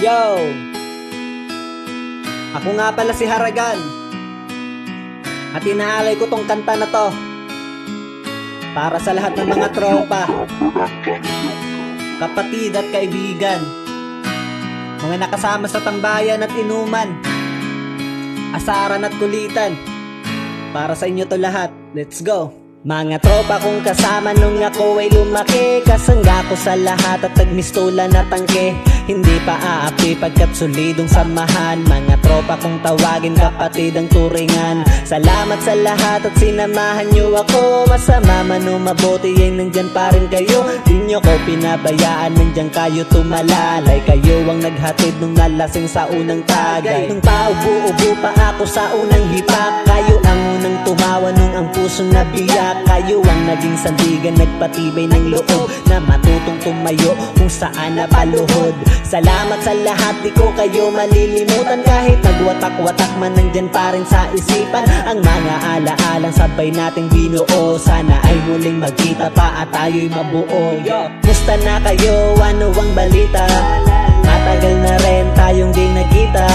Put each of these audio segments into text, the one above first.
Yo! Ako nga pala si Haragan. At inaalay ko tong kanta na to para sa lahat ng mga tropa, kapatid at kaibigan, mga nakasama sa tambayan at inuman, asaran at kulitan. Para sa inyo to lahat. Let's go! Mga tropa kong kasama nung ako ay lumaki, kasangga ko sa lahat at nagmistola na tangke. Hindi pa aapi pagkat solidong samahan. Mga tropa kong tawagin kapatid ang turingan. Salamat sa lahat at sinamahan nyo ako. Masama man o mabuti ay nandyan pa rin kayo. Di nyo ko pinabayaan, nandyan kayo tumalalay. Kayo ang naghatid nung nalasing sa unang tagay. Nung paubo-ubo pa ako sa unang hipak, kayo ang unang tumawa nung ang pusong nabiyak. Kayo ang naging sandigan, nagpatibay ng loob na matutong tumayo kung saan napaluhod. Salamat sa lahat, di ko kayo malilimutan. Kahit nagwatak-watak man, nandyan pa rin sa isipan ang mga alaalang sabay nating binuo. Sana ay muling magkita pa at tayo'y mabuo. Musta na kayo? Ano ang balita? Matagal na rin tayong di nagkita.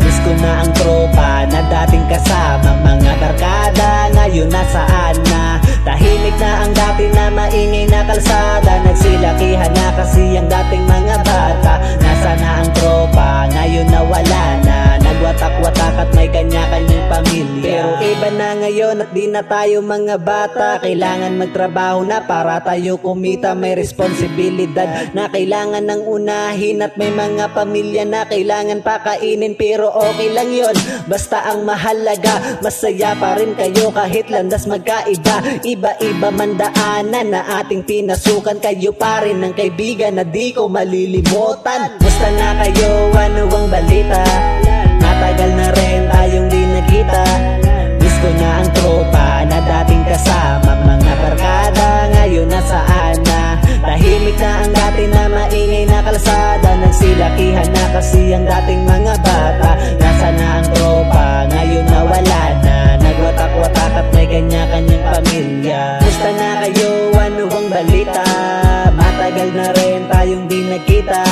Miss ko na ang tropa na dating kasama. Mga barkada ngayon nasaan na? Tahimik na ang dati na maingay na kalsada. Nagsilakihan na kasi ang dating mga bata. Nasa na ang tropa, ngayon nawala na. Nagwatak-watak at may kanya-kanyang pamilya. Pero iba na ngayon at di na tayo mga bata. Kailangan magtrabaho na para tayo kumita. May responsibilidad na kailangan ng unahin. At may mga pamilya na kailangan pakainin. Pero okay lang yon, basta ang mahalaga masaya pa rin kayo kahit landas magkaiba. Iba-iba man daanan na ating pinasukan. Kayo pa rin ang kaibigan na di ko malilimutan. Musta na kayo? Ano ang balita? Matagal na rin tayong di nakita. Miss ko na ang tropa na dating kasama. Mga barkada ngayon nasaan na? Tahimik na ang dati na maingay na kalsada. Nagsilakihan na kasi ang dating mga bata. Nasa na ang tropa, ngayon nawala na. Nagwatak-watak at may kanya-kanyang pamilya. Musta na kayo? Ano ang balita? Matagal na rin tayong di nagkita.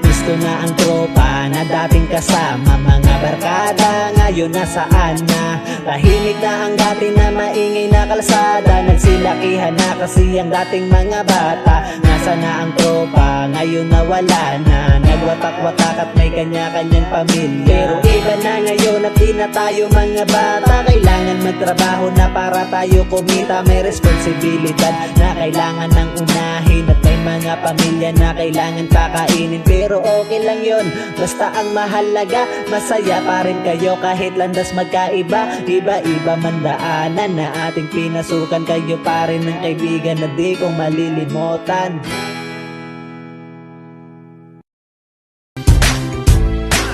Miss ko na ang tropa na dating kasama. Mga barkada ngayon nasaan na? Tahimik na ang dati na maingay na kalsada. Nagsilakihan na kasi ang dating mga bata. Nasa na ang tropa, ngayon nawala na. Nagwatak-watak at may kanya-kanyang pamilya. Pero iba na ngayon at di na tayo mga bata. Kailangan magtrabaho na para tayo kumita. May responsibilidad na kailangan ng unahin. At may mga pamilya na kailangan pakainin. Pero okay lang yon, basta ang mahalaga masaya pa rin kayo kahit landas magkaiba. Iba-iba man daanan na ating pinasukan. Kayo pa rin ang kaibigan na di ko malilimutan.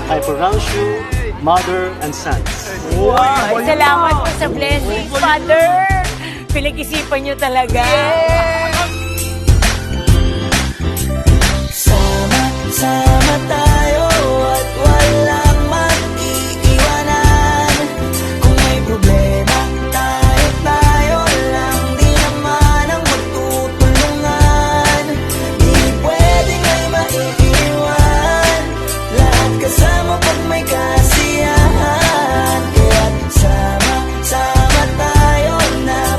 I pronounce you mother and sons. Wow! Salamat po sa blessing, Father! Pinag-isipan niyo talaga. Sama tayo at walang mag-iiwanan. Kung may problema, tayo lang. Di naman ang magtutulungan. Di pwedeng ay maiiwan. Lahat kasama pag may kasiyahan. Kaya sama tayo na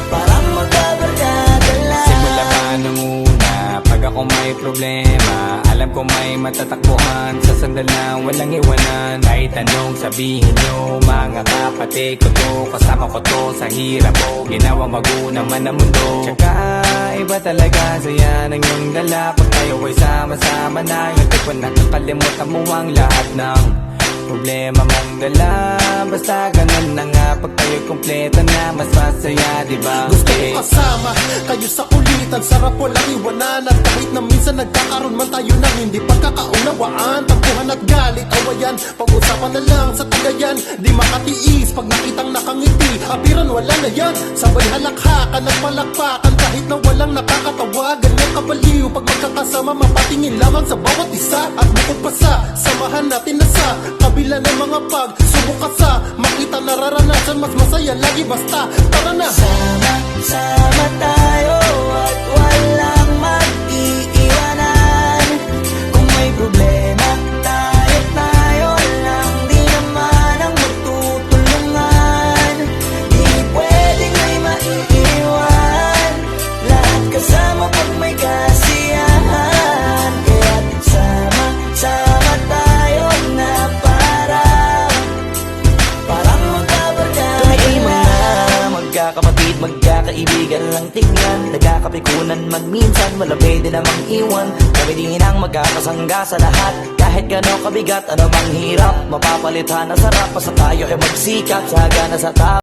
para magkabarkada lang. Simula pa nung una, pag ako may problema, alam ko may matatakbuhan. Sa sandal na walang iwanan. Kahit anong sabihin nyo, mga kapatid ko to, kasama ko to sa hirap ko. Ginawa maguna man ang mundo. Tsaka iba talaga saya ng iyong dala. Pag tayo ay sama-sama na, nagtagpan na kakalimutan mo ang lahat ng problema mong dala. Basta ganun na nga, pag tayo'y kumpleto na, mas masaya, diba? Gusto ko kasama kayo sa kulitan. Sarap walang iwanan. At kahit na minsan nagkakaroon man tayo ng hindi pagkakaunawaan, tampuhan at galit, awayan, pag-usapan na lang sa tagayan. Di makatiis pag nakitang nakangiti. Apiran wala na yan, sabay halakhakan at palakpakan. Kahit na walang nakakatawa, ganyan kabaliw. Pag magkakasama, mapatingin lamang sa bawat isa. At bukod pa sa samahan natin na sa kabila ng mga pagsubok ka sa makita nararanasan, mas masaya lagi basta tara na. Sama tayo at walang mag-iiwanan. iwanan man minsan, wala pwede namang iwan. Kami din ang magkakasangga sa lahat. Kahit gano'ng kabigat, ano mang hirap, mapapalitan na sarap. Basta tayo ay magsikap, saga na sa tao.